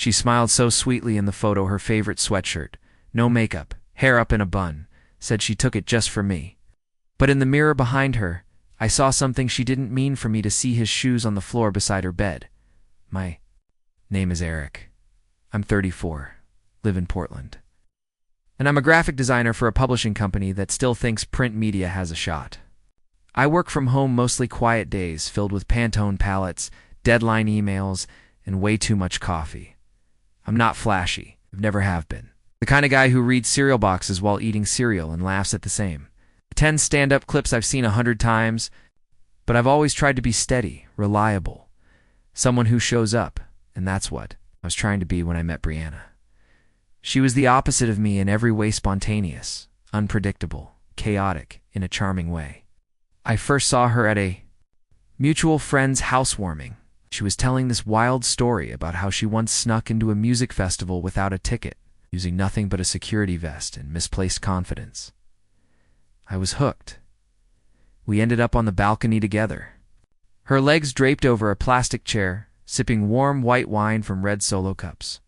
She smiled so sweetly in the photo, her favorite sweatshirt, no makeup, hair up in a bun, said she took it just for me. But in the mirror behind her, I saw something she didn't mean for me to see: his shoes on the floor beside her bed. My name is Eric. I'm 34, live in Portland. And I'm a graphic designer for a publishing company that still thinks print media has a shot. I work from home, mostly quiet days filled with Pantone palettes, deadline emails, and way too much coffee. I'm not flashy, never have been. The kind of guy who reads cereal boxes while eating cereal and laughs at the same. 10 stand-up clips I've seen 100 times, but I've always tried to be steady, reliable. Someone who shows up, and that's what I was trying to be when I met Brianna. She was the opposite of me in every way: spontaneous, unpredictable, chaotic, in a charming way. I first saw her at a mutual friend's housewarming. She was telling this wild story about how she once snuck into a music festival without a ticket, using nothing but a security vest and misplaced confidence. I was hooked. We ended up on the balcony together, her legs draped over a plastic chair, sipping warm white wine from red Solo cups.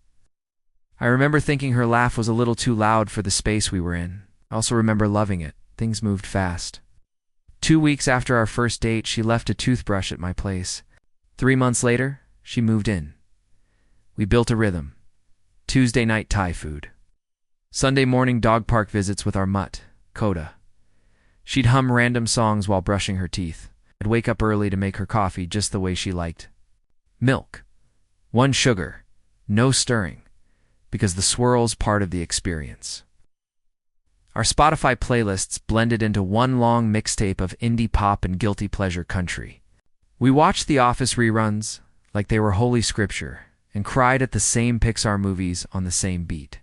I remember thinking her laugh was a little too loud for the space we were in. I also remember loving it. Things moved fast. 2 weeks after our first date, she left a toothbrush at my place. 3 months later, she moved in. We built a rhythm. Tuesday night Thai food. Sunday morning dog park visits with our mutt, Coda. She'd hum random songs while brushing her teeth. I'd wake up early to make her coffee just the way she liked. Milk. 1 sugar. No stirring, because the swirl's part of the experience. Our Spotify playlists blended into one long mixtape of indie pop and guilty pleasure country. We watched The Office reruns like they were holy scripture and cried at the same Pixar movies on the same beat.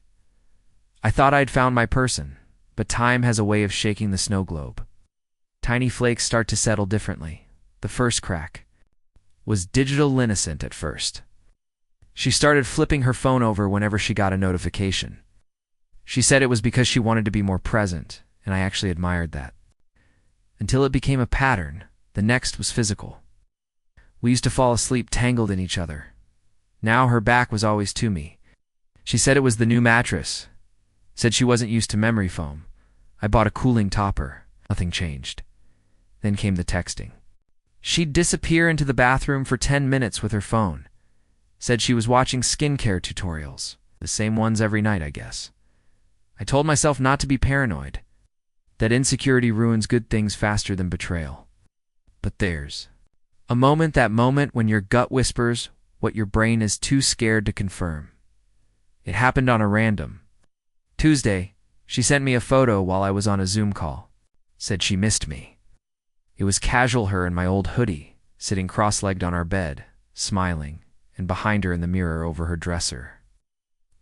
I thought I'd found my person, but time has a way of shaking the snow globe. Tiny flakes start to settle differently. The first crack was digital linocent at first. She started flipping her phone over whenever she got a notification. She said it was because she wanted to be more present, and I actually admired that. Until it became a pattern. The next was physical. We used to fall asleep tangled in each other. Now her back was always to me. She said it was the new mattress. Said she wasn't used to memory foam. I bought a cooling topper. Nothing changed. Then came the texting. She'd disappear into the bathroom for 10 minutes with her phone. Said she was watching skincare tutorials. The same ones every night, I guess. I told myself not to be paranoid. That insecurity ruins good things faster than betrayal. But there's a moment, that moment when your gut whispers what your brain is too scared to confirm. It happened on a random Tuesday. She sent me a photo while I was on a Zoom call. Said she missed me. It was casual, her in my old hoodie, sitting cross-legged on our bed, smiling, and behind her in the mirror over her dresser.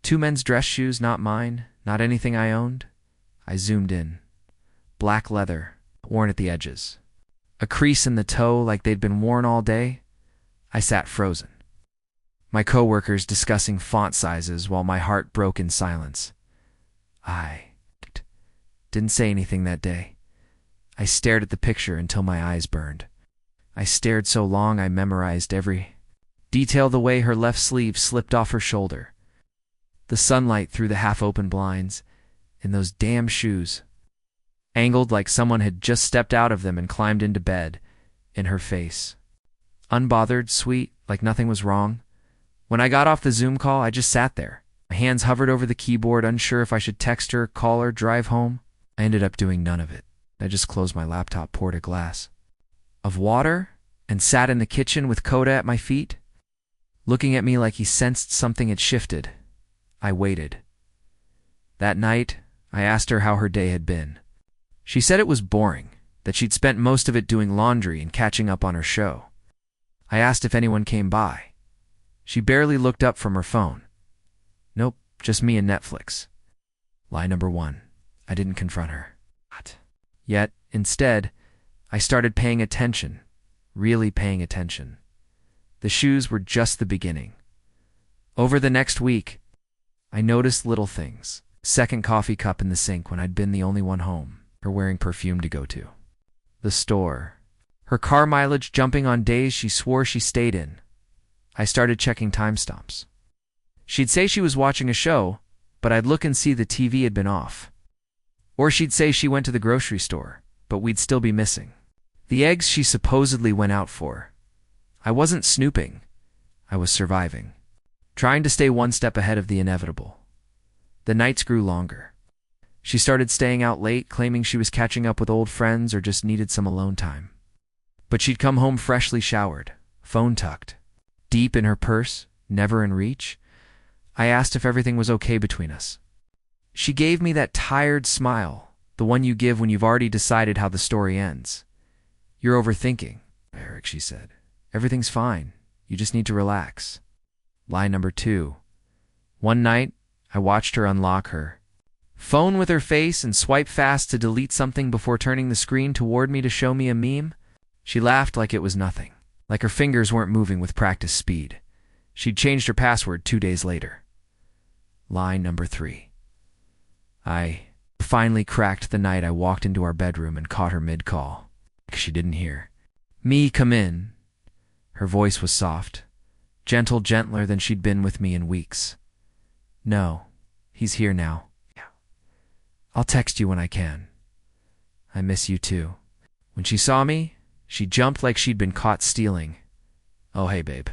2 men's dress shoes, not mine, not anything I owned. I zoomed in. Black leather, worn at the edges. A crease in the toe like they'd been worn all day. I sat frozen. My coworkers discussing font sizes while my heart broke in silence. I didn't say anything that day. I stared at the picture until my eyes burned. I stared so long I memorized every detail: the way her left sleeve slipped off her shoulder, the sunlight through the half-open blinds, and those damn shoes, angled like someone had just stepped out of them and climbed into bed, in her face. Unbothered, sweet, like nothing was wrong. When I got off the Zoom call, I just sat there. My hands hovered over the keyboard, unsure if I should text her, call her, drive home. I ended up doing none of it. I just closed my laptop, poured a glass of water, and sat in the kitchen with Coda at my feet, looking at me like he sensed something had shifted. I waited. That night, I asked her how her day had been. She said it was boring, that she'd spent most of it doing laundry and catching up on her show. I asked if anyone came by. She barely looked up from her phone. Nope, just me and Netflix. Lie number 1. I didn't confront her. Yet, instead, I started paying attention, really paying attention. The shoes were just the beginning. Over the next week, I noticed little things. Second coffee cup in the sink when I'd been the only one home. Her wearing perfume to go to the store. Her car mileage jumping on days she swore she stayed in. I started checking timestamps. She'd say she was watching a show, but I'd look and see the TV had been off. Or she'd say she went to the grocery store, but we'd still be missing. The eggs she supposedly went out for. I wasn't snooping. I was surviving. Trying to stay one step ahead of the inevitable. The nights grew longer. She started staying out late, claiming she was catching up with old friends or just needed some alone time. But she'd come home freshly showered, phone tucked, deep in her purse, never in reach. I asked if everything was okay between us. She gave me that tired smile, the one you give when you've already decided how the story ends. "You're overthinking, Eric," she said. "Everything's fine. You just need to relax." Lie number 2. One night, I watched her unlock her phone with her face and swipe fast to delete something before turning the screen toward me to show me a meme. She laughed like it was nothing, like her fingers weren't moving with practice speed. She'd changed her password 2 days later. Lie number 3. I finally cracked the night I walked into our bedroom and caught her mid-call. She didn't hear me come in. Her voice was soft, gentle, gentler than she'd been with me in weeks. "No, he's here now. I'll text you when I can. I miss you too." When she saw me, she jumped like she'd been caught stealing. "Oh, hey, babe.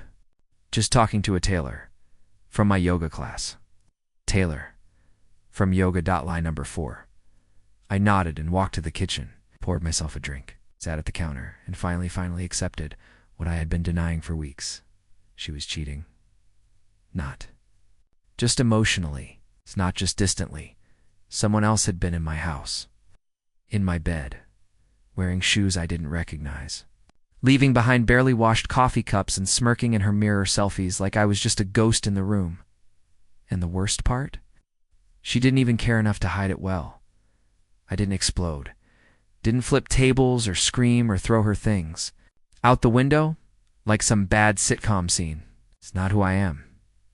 Just talking to a tailor. From my yoga class." Tailor. From yoga. Lie number 4. I nodded and walked to the kitchen, poured myself a drink, sat at the counter, and finally accepted what I had been denying for weeks. She was cheating. Not just emotionally. It's not just distantly. Someone else had been in my house. In my bed. Wearing shoes I didn't recognize. Leaving behind barely washed coffee cups and smirking in her mirror selfies like I was just a ghost in the room. And the worst part? She didn't even care enough to hide it well. I didn't explode. Didn't flip tables or scream or throw her things out the window like some bad sitcom scene. It's not who I am.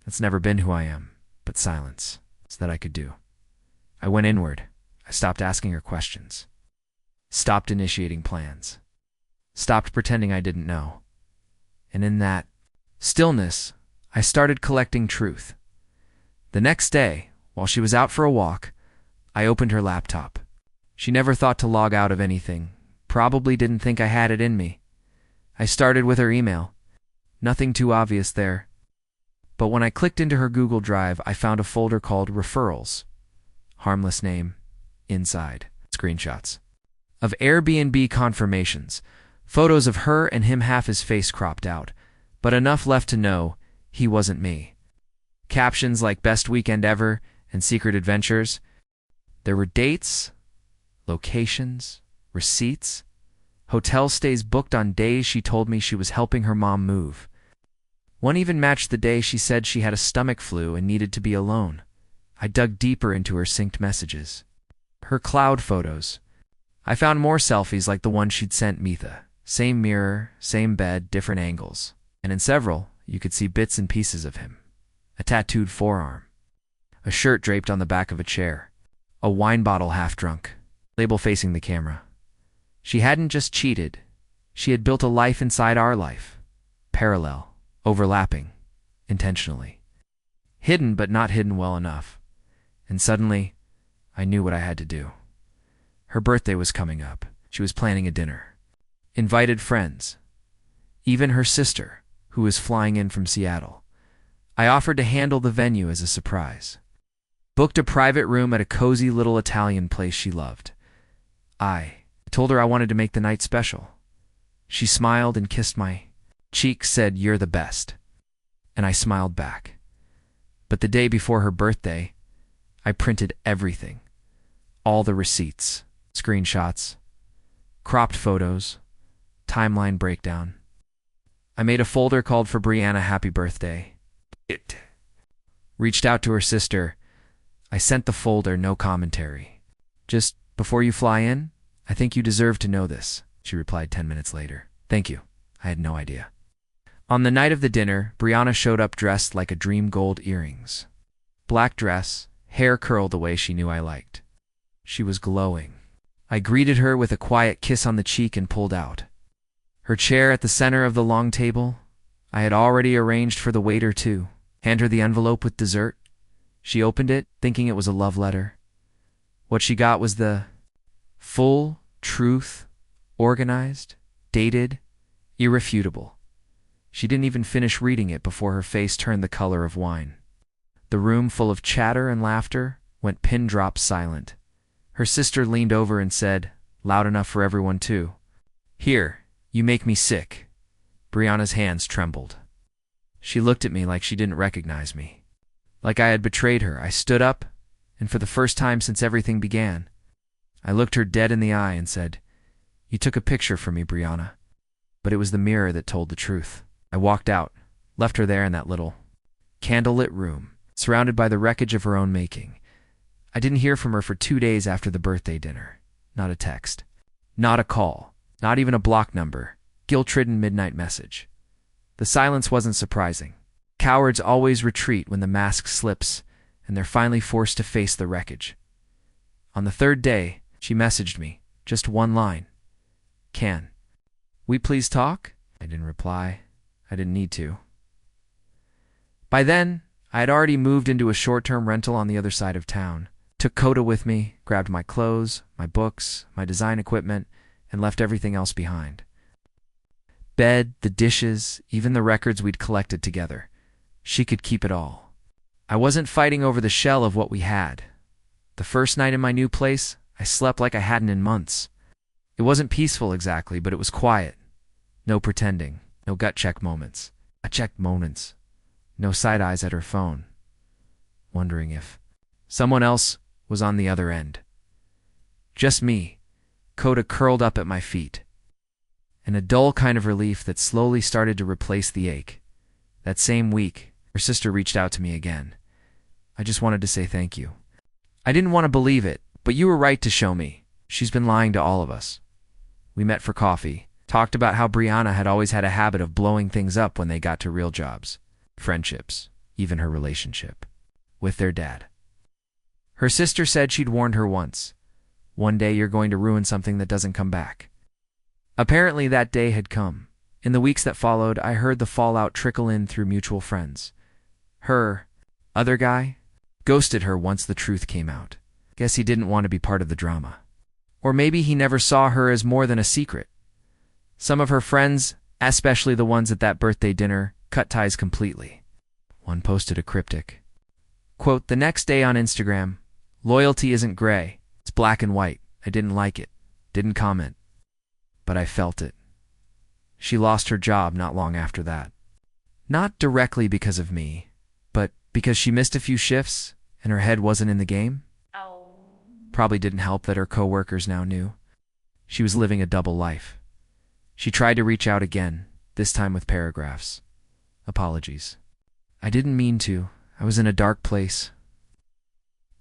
It's never been who I am. But silence. It's that I could do. I went inward. I stopped asking her questions. Stopped initiating plans. Stopped pretending I didn't know. And in that stillness, I started collecting truth. The next day, while she was out for a walk, I opened her laptop. She never thought to log out of anything. Probably didn't think I had it in me. I started with her email. Nothing too obvious there. But when I clicked into her Google Drive, I found a folder called Referrals. Harmless name. Inside. Screenshots of Airbnb confirmations. Photos of her and him, half his face cropped out, but enough left to know he wasn't me. Captions like "Best Weekend Ever" and "Secret Adventures." There were dates, locations, receipts, hotel stays booked on days she told me she was helping her mom move. One even matched the day she said she had a stomach flu and needed to be alone. I dug deeper into her synced messages. Her cloud photos. I found more selfies like the one she'd sent Mitha. Same mirror, same bed, different angles. And in several, you could see bits and pieces of him. A tattooed forearm. A shirt draped on the back of a chair. A wine bottle half drunk. Label facing the camera. She hadn't just cheated. She had built a life inside our life. Parallel. Overlapping. Intentionally. Hidden, but not hidden well enough. And suddenly, I knew what I had to do. Her birthday was coming up. She was planning a dinner. Invited friends. Even her sister, who was flying in from Seattle. I offered to handle the venue as a surprise. Booked a private room at a cozy little Italian place she loved. I told her I wanted to make the night special. She smiled and kissed my cheek, said, "You're the best." And I smiled back. But the day before her birthday, I printed everything. All the receipts, screenshots, cropped photos, timeline breakdown. I made a folder called "For Brianna, Happy Birthday." Reached out to her sister. I sent the folder, no commentary. "Just before you fly in, I think you deserve to know this," she replied 10 minutes later. "Thank you. I had no idea." On the night of the dinner, Brianna showed up dressed like a dream, gold earrings. Black dress, hair curled the way she knew I liked. She was glowing. I greeted her with a quiet kiss on the cheek and pulled out. Her chair at the center of the long table. I had already arranged for the waiter too. Hand her the envelope with dessert. She opened it, thinking it was a love letter. What she got was the full truth, organized, dated, irrefutable. She didn't even finish reading it before her face turned the color of wine. The room, full of chatter and laughter, went pin-drop silent. Her sister leaned over and said, loud enough for everyone too, "Here, you make me sick." Brianna's hands trembled. She looked at me like she didn't recognize me. Like I had betrayed her, I stood up, and for the first time since everything began, I looked her dead in the eye and said, "You took a picture for me, Brianna." But it was the mirror that told the truth. I walked out, left her there in that little, candlelit room, surrounded by the wreckage of her own making. I didn't hear from her for 2 days after the birthday dinner. Not a text. Not a call. Not even a block number. Guilt-ridden midnight message. The silence wasn't surprising. Cowards always retreat when the mask slips and they're finally forced to face the wreckage. On the 3rd day, she messaged me, just one line. "Can we please talk?" I didn't reply. I didn't need to. By then, I had already moved into a short-term rental on the other side of town, took Coda with me, grabbed my clothes, my books, my design equipment, and left everything else behind. Bed, the dishes, even the records we'd collected together. She could keep it all. I wasn't fighting over the shell of what we had. The first night in my new place, I slept like I hadn't in months. It wasn't peaceful exactly, but it was quiet. No pretending, no gut check moments. No side eyes at her phone, wondering if someone else was on the other end. Just me, Coda curled up at my feet, and a dull kind of relief that slowly started to replace the ache. That same week, her sister reached out to me again. "I just wanted to say thank you. I didn't want to believe it, but you were right to show me. She's been lying to all of us." We met for coffee, talked about how Brianna had always had a habit of blowing things up when they got to real jobs, friendships, even her relationship with their dad. Her sister said she'd warned her once. One day you're going to ruin something that doesn't come back. Apparently that day had come. In the weeks that followed, I heard the fallout trickle in through mutual friends. Her other guy ghosted her once the truth came out. Guess he didn't want to be part of the drama. Or maybe he never saw her as more than a secret. Some of her friends, especially the ones at that birthday dinner, cut ties completely. One posted a cryptic quote the next day on Instagram, "Loyalty isn't gray, it's black and white. I didn't like it, didn't comment, but I felt it." She lost her job not long after that. Not directly because of me, but because she missed a few shifts and her head wasn't in the game. Probably didn't help that her coworkers now knew. She was living a double life. She tried to reach out again, this time with paragraphs. "Apologies. I didn't mean to. I was in a dark place.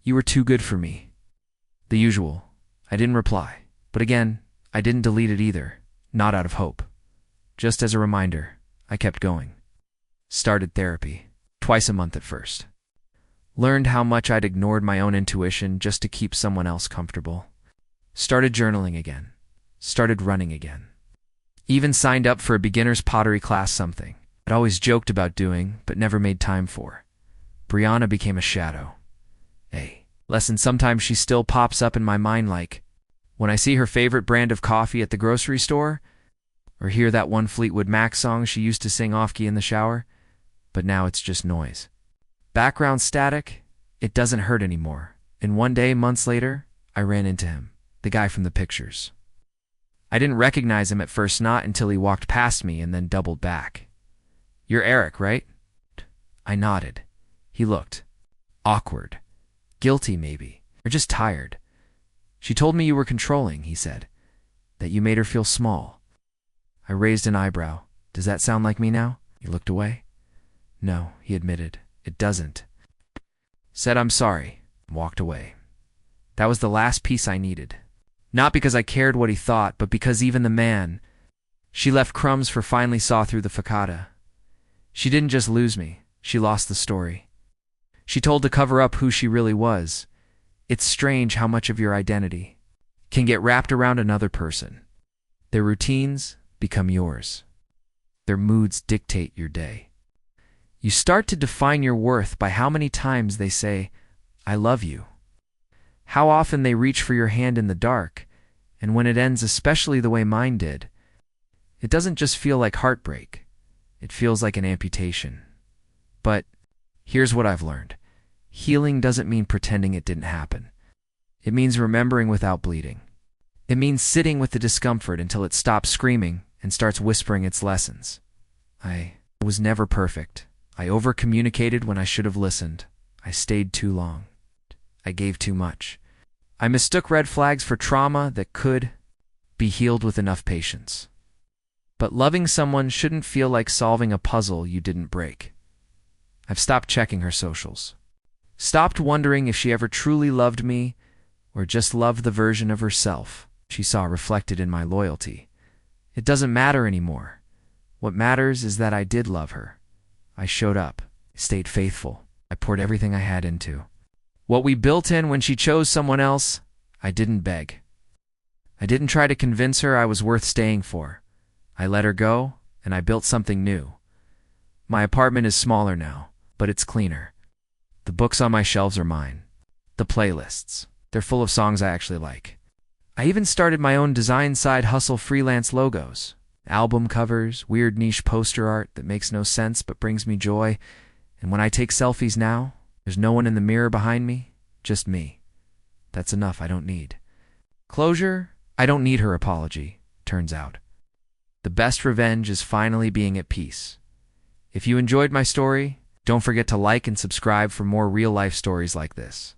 You were too good for me." The usual. I didn't reply. But again, I didn't delete it either. Not out of hope. Just as a reminder, I kept going. Started therapy. Twice a month at first. Learned how much I'd ignored my own intuition just to keep someone else comfortable. Started journaling again. Started running again. Even signed up for a beginner's pottery class, something I'd always joked about doing but never made time for. Brianna became a shadow. A lesson sometimes she still pops up in my mind, like when I see her favorite brand of coffee at the grocery store, or hear that one Fleetwood Mac song she used to sing off-key in the shower, but now it's just noise. Background static, it doesn't hurt anymore. And one day, months later, I ran into him, the guy from the pictures. I didn't recognize him at first, not until he walked past me and then doubled back. "You're Eric, right?" I nodded. He looked awkward, guilty maybe, or just tired. "She told me you were controlling," he said, "that you made her feel small." I raised an eyebrow. "Does that sound like me now?" He looked away. "No," he admitted, "it doesn't." Said I'm sorry, and walked away. That was the last piece I needed. Not because I cared what he thought, but because even the man she left crumbs for finally saw through the facade. She didn't just lose me, she lost the story. She told to cover up who she really was. It's strange how much of your identity can get wrapped around another person. Their routines become yours. Their moods dictate your day. You start to define your worth by how many times they say, "I love you." How often they reach for your hand in the dark, and when it ends especially the way mine did, it doesn't just feel like heartbreak. It feels like an amputation. But here's what I've learned. Healing doesn't mean pretending it didn't happen. It means remembering without bleeding. It means sitting with the discomfort until it stops screaming and starts whispering its lessons. I was never perfect. I over-communicated when I should have listened. I stayed too long. I gave too much. I mistook red flags for trauma that could be healed with enough patience. But loving someone shouldn't feel like solving a puzzle you didn't break. I've stopped checking her socials. Stopped wondering if she ever truly loved me or just loved the version of herself she saw reflected in my loyalty. It doesn't matter anymore. What matters is that I did love her. I showed up, stayed faithful. I poured everything I had into. What we built in when she chose someone else, I didn't beg. I didn't try to convince her I was worth staying for. I let her go, and I built something new. My apartment is smaller now, but it's cleaner. The books on my shelves are mine. The playlists, they're full of songs I actually like. I even started my own design side hustle freelance logos, album covers, weird niche poster art that makes no sense but brings me joy. And when I take selfies now, there's no one in the mirror behind me, just me. That's enough. I don't need closure. I don't need her apology, turns out. The best revenge is finally being at peace. If you enjoyed my story, don't forget to like and subscribe for more real-life stories like this.